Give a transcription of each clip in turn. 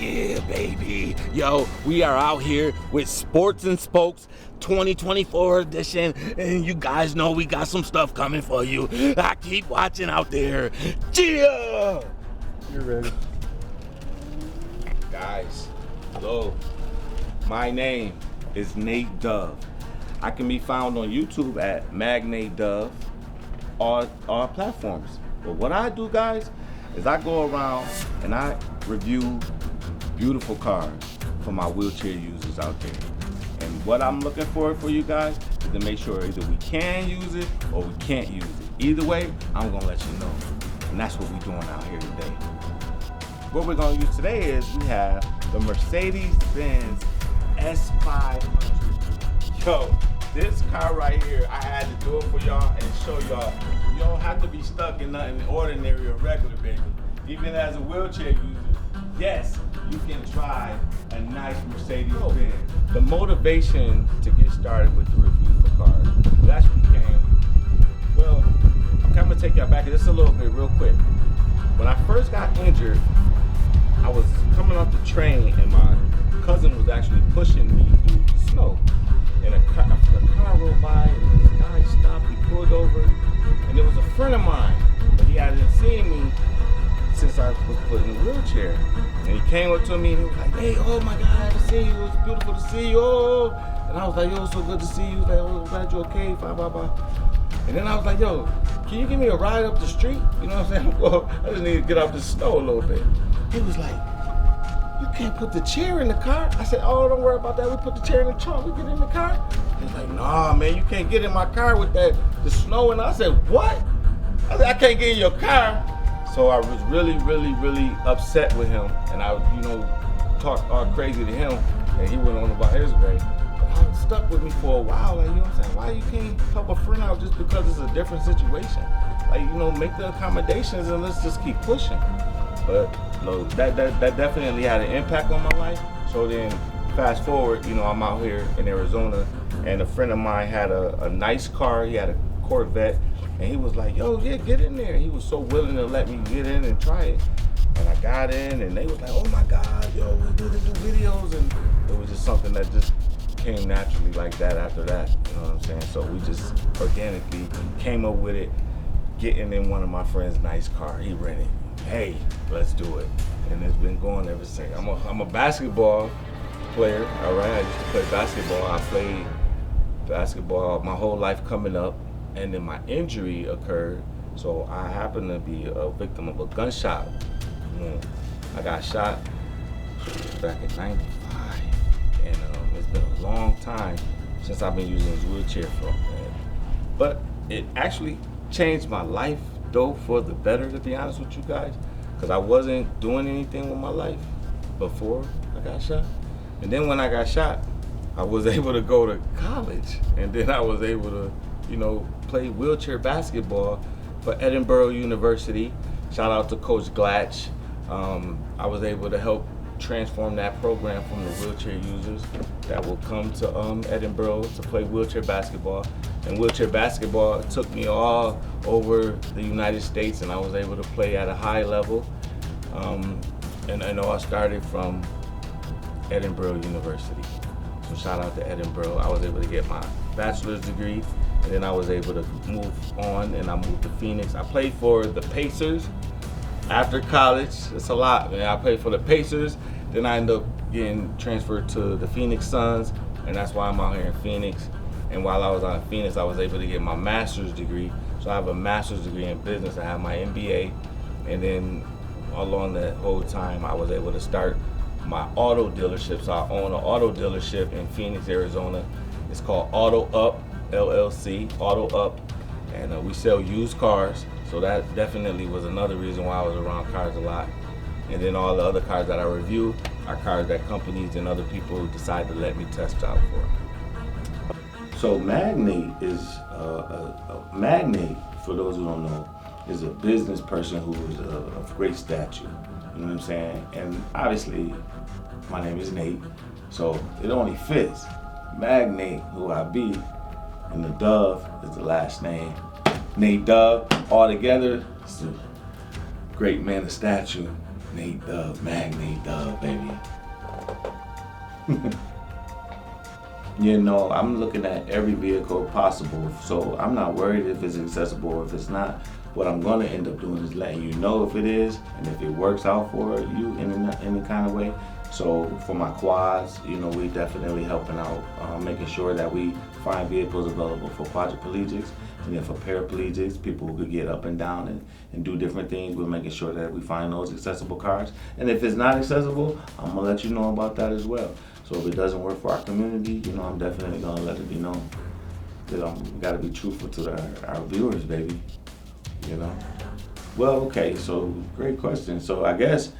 Yeah, baby. Yo, we are out here with Sports and Spokes 2024 edition, and you guys know we got some stuff coming for you. I keep watching out there. Yeah! You're ready. Guys, hello. My name is MagNatDove. I can be found on YouTube at MagNateDove, all platforms. But what I do, guys, is I go around and I review beautiful cars for my wheelchair users out there. And what I'm looking for you guys is to make sure either we can use it or we can't use it. Either way, I'm gonna let you know. And that's what we're doing out here today. What we're gonna use today is we have the Mercedes-Benz S500. Yo, this car right here, I had to do it for y'all and show y'all. You don't have to be stuck in nothing ordinary or regular, baby. Even as a wheelchair user, yes, you can drive a nice Mercedes-Benz. The motivation to get started with the review for cars, it actually came, well, I'm gonna take y'all back just a little bit real quick. When I first got injured, I was coming off the train and my cousin was actually pushing me through the snow. And a car rolled by and this guy stopped, he pulled over, and it was a friend of mine, but he hadn't seen me since I was put in a wheelchair. And he came up to me and he was like, hey, oh my God, I haven't seen you, it was beautiful to see you, oh. And I was like, yo, it's so good to see you. He was like, oh, I'm glad you're okay, blah, blah, blah. And then I was like, yo, can you give me a ride up the street? You know what I'm saying? Well, I just need to get off the snow a little bit. He was like, you can't put the chair in the car. I said, oh, don't worry about that. We put the chair in the trunk. We get in the car. He's like, nah, man, you can't get in my car with the snow. And I said, what? I said, I can't get in your car. So I was really upset with him. And I, talked all crazy to him. And he went on about his way. But I was stuck with me for a while. Like, you know what I'm saying? Why you can't help a friend out just because it's a different situation? Like, make the accommodations and let's just keep pushing. But look, that definitely had an impact on my life. So then fast forward, I'm out here in Arizona and a friend of mine had a nice car. He had a Corvette and he was like, yo, yeah, get in there. He was so willing to let me get in and try it. And I got in and they was like, oh my God, yo, we do videos. And it was just something that just came naturally like that after that. You know what I'm saying? So we just organically came up with it, getting in one of my friend's nice car. He rented. Hey, let's do it. And it's been going ever since. I'm a basketball player, all right? I used to play basketball. I played basketball my whole life coming up, and then my injury occurred, so I happened to be a victim of a gunshot. I got shot back in '95, and it's been a long time since I've been using this wheelchair for. But it actually changed my life, though, for the better, to be honest with you guys, because I wasn't doing anything with my life before I got shot. And then when I got shot, I was able to go to college, and then I was able to, play wheelchair basketball for Edinburgh University. Shout out to Coach Glatch. I was able to help transform that program from the wheelchair users that will come to Edinburgh to play wheelchair basketball. And wheelchair basketball took me all over the United States, and I was able to play at a high level. And I know I started from Edinburgh University. So shout out to Edinburgh. I was able to get my bachelor's degree, and then I was able to move on, and I moved to Phoenix. I played for the Pacers after college. It's a lot, man. I played for the Pacers, then I ended up getting transferred to the Phoenix Suns, and that's why I'm out here in Phoenix. And while I was out in Phoenix, I was able to get my master's degree. So I have a master's degree in business. I have my MBA. And then along that whole time, I was able to start my auto dealership. So I own an auto dealership in Phoenix, Arizona. It's called Auto Up, LLC, Auto Up. And we sell used cars. So that definitely was another reason why I was around cars a lot. And then all the other cars that I review are cars that companies and other people decide to let me test out for. So Magnate is Magnate, for those who don't know, is a business person who is of great stature. You know what I'm saying? And obviously, my name is Nate, so it only fits. Magnate, who I be, and the Dove is the last name. Nate Dove, all together, it's a great man of stature. MagNateDove, MagNateDove, baby. You know, I'm looking at every vehicle possible, so I'm not worried if it's accessible or if it's not. What I'm going to end up doing is letting you know if it is, and if it works out for you in any kind of way. So for my quads, you know, we definitely helping out, making sure that we find vehicles available for quadriplegics, and then for paraplegics, people who could get up and down and do different things. We're making sure that we find those accessible cars. And if it's not accessible, I'm gonna let you know about that as well. So if it doesn't work for our community, you know, I'm definitely gonna let it be known. Because we gotta be truthful to our viewers, baby. You know? Well, okay, so great question. So I guess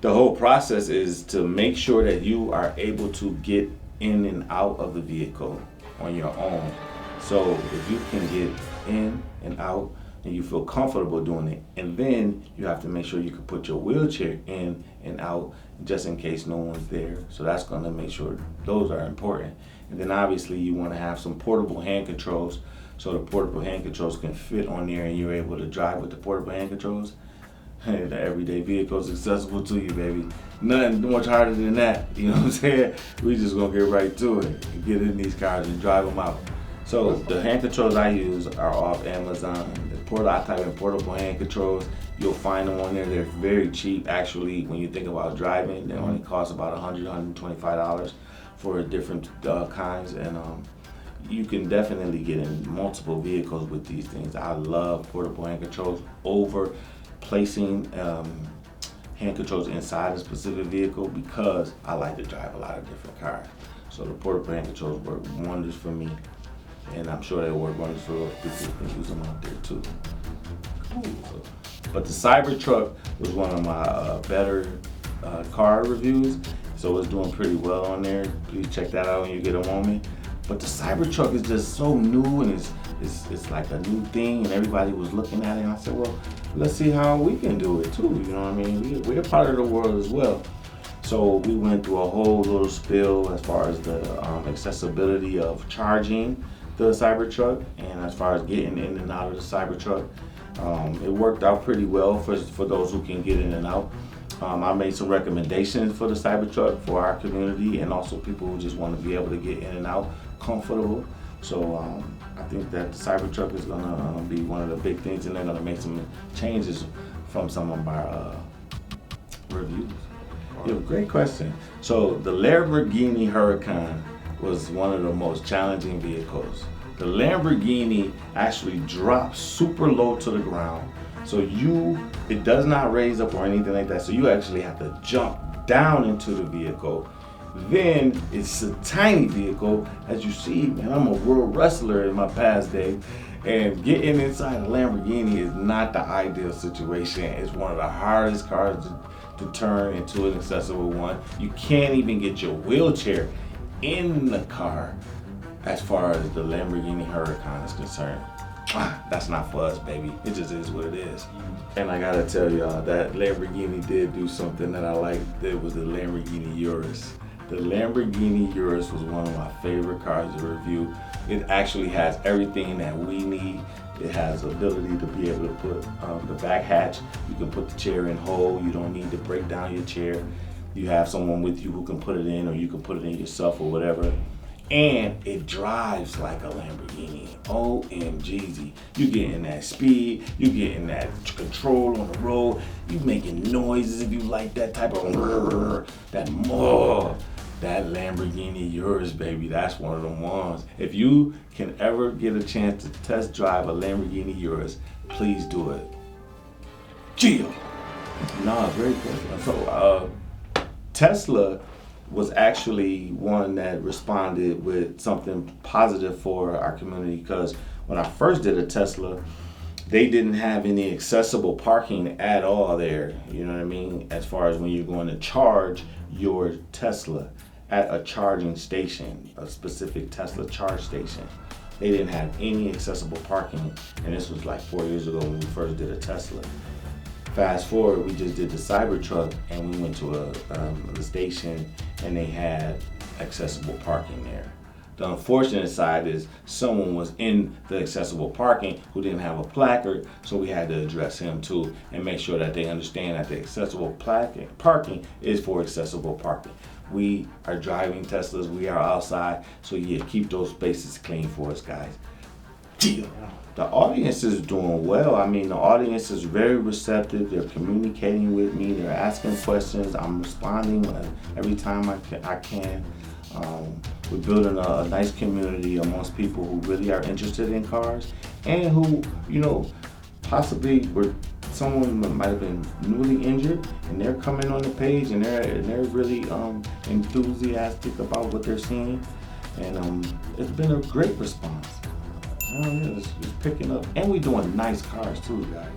the whole process is to make sure that you are able to get in and out of the vehicle on your own. So if you can get in and out and you feel comfortable doing it, and then you have to make sure you can put your wheelchair in and out just in case no one's there. So that's gonna make sure those are important. And then obviously you wanna have some portable hand controls, so the portable hand controls can fit on there and you're able to drive with the portable hand controls. Hey, the everyday vehicle is accessible to you, baby. Nothing much harder than that, you know what I'm saying? We just gonna get right to it and get in these cars and drive them out. So the hand controls I use are off Amazon. I type in portable hand controls. You'll find them on there. They're very cheap, actually. When you think about driving, they only cost about $100, $125 for different kinds, and you can definitely get in multiple vehicles with these things. I love portable hand controls over placing hand controls inside a specific vehicle because I like to drive a lot of different cars. So the portable hand controls work wonders for me. And I'm sure they'll work wonders for those people who can use them out there too. Cool. But the Cybertruck was one of my better car reviews, so it's doing pretty well on there. Please check that out when you get a moment. But the Cybertruck is just so new, and it's like a new thing, and everybody was looking at it, and I said, well, let's see how we can do it too. You know what I mean? We're part of the world as well. So we went through a whole little spiel as far as the accessibility of charging the Cybertruck, and as far as getting in and out of the Cybertruck. It worked out pretty well for those who can get in and out. I made some recommendations for the Cybertruck for our community, and also people who just want to be able to get in and out comfortable. So I think that the Cybertruck is gonna be one of the big things, and they're gonna make some changes from some of our reviews. Yeah, great question. So the Lamborghini Huracan was one of the most challenging vehicles. The Lamborghini actually drops super low to the ground. So it does not raise up or anything like that. So you actually have to jump down into the vehicle. Then it's a tiny vehicle. As you see, man, I'm a world wrestler in my past day. And getting inside a Lamborghini is not the ideal situation. It's one of the hardest cars to turn into an accessible one. You can't even get your wheelchair in the car as far as the Lamborghini Huracan is concerned. That's not for us, baby. It just is what it is. And I gotta tell y'all, that Lamborghini did do something that I liked. It was the Lamborghini Urus. The Lamborghini Urus was one of my favorite cars to review. It actually has everything that we need. It has the ability to be able to put the back hatch. You can put the chair in whole. You don't need to break down your chair. You have someone with you who can put it in, or you can put it in yourself or whatever. And it drives like a Lamborghini. OMGZ. You getting that speed, you getting that control on the road, you making noises if you like that type of that Lamborghini Urus, baby. That's one of them ones. If you can ever get a chance to test drive a Lamborghini Urus, please do it. Gio. Nah, great question. So Tesla was actually one that responded with something positive for our community, because when I first did a Tesla, they didn't have any accessible parking at all there. You know what I mean? As far as when you're going to charge your Tesla at a charging station, a specific Tesla charge station. They didn't have any accessible parking, and this was like 4 years ago when we first did a Tesla. Fast forward, we just did the Cybertruck, and we went to the station, and they had accessible parking there. The unfortunate side is someone was in the accessible parking who didn't have a placard, so we had to address him too and make sure that they understand that the accessible parking is for accessible parking. We are driving Teslas, we are outside, so yeah, keep those spaces clean for us, guys. Yeah. The audience is doing well. I mean, the audience is very receptive. They're communicating with me. They're asking questions. I'm responding every time I can. We're building a nice community amongst people who really are interested in cars and who, you know, possibly someone might have been newly injured and they're coming on the page and they're really enthusiastic about what they're seeing, and it's been a great response. It's picking up, and we're doing nice cars too, guys.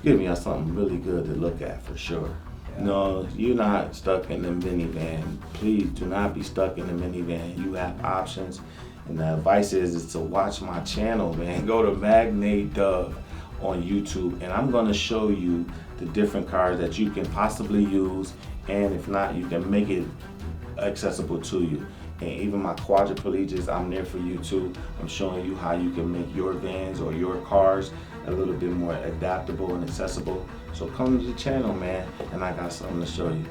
Give me something really good to look at for sure. No, you're not stuck in the minivan. Please do not be stuck in the minivan. You have options, and the advice is to watch my channel, man. Go to MagNateDove on YouTube, and I'm gonna show you the different cars that you can possibly use, and if not, you can make it accessible to you. And even my quadriplegics, I'm there for you too. I'm showing you how you can make your vans or your cars a little bit more adaptable and accessible. So come to the channel, man, and I got something to show you.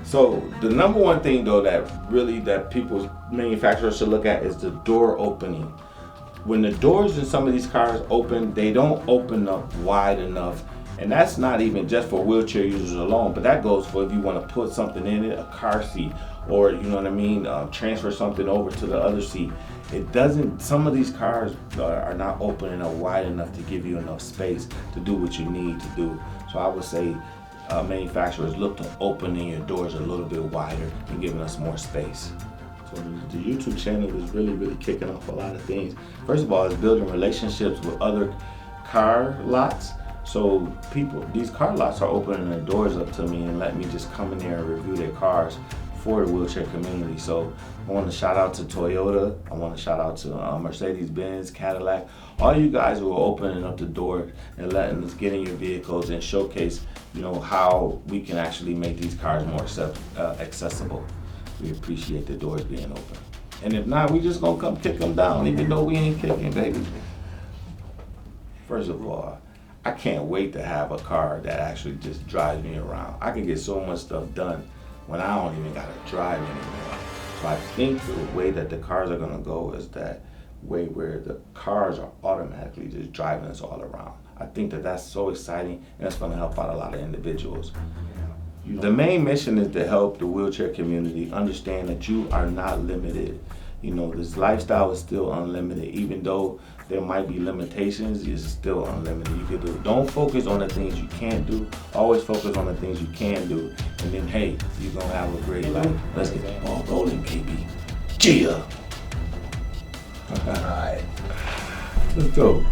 So the number one thing though that people, manufacturers should look at is the door opening. When the doors in some of these cars open, they don't open up wide enough. And that's not even just for wheelchair users alone, but that goes for if you want to put something in it, a car seat, or you know what I mean, transfer something over to the other seat. It doesn't, some of these cars are not opening up wide enough to give you enough space to do what you need to do. So I would say manufacturers look to opening your doors a little bit wider and giving us more space. So the YouTube channel is really kicking off a lot of things. First of all, it's building relationships with other car lots. So these car lots are opening their doors up to me and let me just come in there and review their cars for the wheelchair community. So I want to shout out to Toyota. I want to shout out to Mercedes-Benz, Cadillac, all you guys who are opening up the door and letting us get in your vehicles and showcase, you know, how we can actually make these cars more accessible. We appreciate the doors being open. And if not, we just gonna come kick them down, even though we ain't kicking, baby. First of all, I can't wait to have a car that actually just drives me around. I can get so much stuff done when I don't even gotta drive anymore. So I think the way that the cars are gonna go is that way where the cars are automatically just driving us all around. I think that that's so exciting, and that's gonna help out a lot of individuals. The main mission is to help the wheelchair community understand that you are not limited. You know, this lifestyle is still unlimited. Even though there might be limitations, it's still unlimited. You can do. Don't focus on the things you can't do. Always focus on the things you can do. And then, hey, you're gonna have a great life. Let's get the ball rolling, baby. Yeah. All right. Let's go.